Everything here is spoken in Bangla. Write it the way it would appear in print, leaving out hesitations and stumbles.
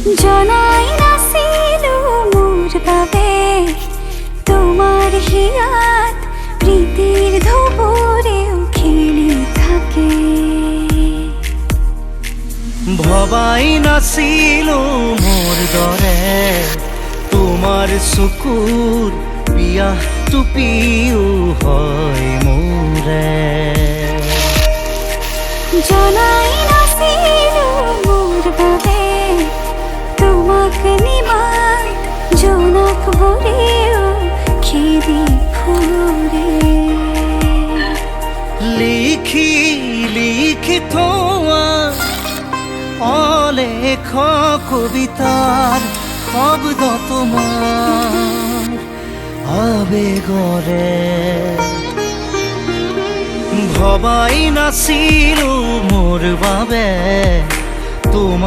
জনাই নাছিল মোর বাবে তোমার হিয়াত প্রীতির ধুবুরেও খেলি থাকে। ভবাই নাছিল মোর দৰে তোমাৰ চকুৰ বিয়াহ টুপিও হয় মোৰে। জনাই নাছিল মোর বাবে তোমাক নিমাত জোনাক ভরেও খেদি ফুৰে। লিখি লিখি থোৱা অলেখ কবিতাৰ শব্দ তোমাৰ আবেগৰে। ভবাই নাছিলো মোৰ বাবে তোমাৰ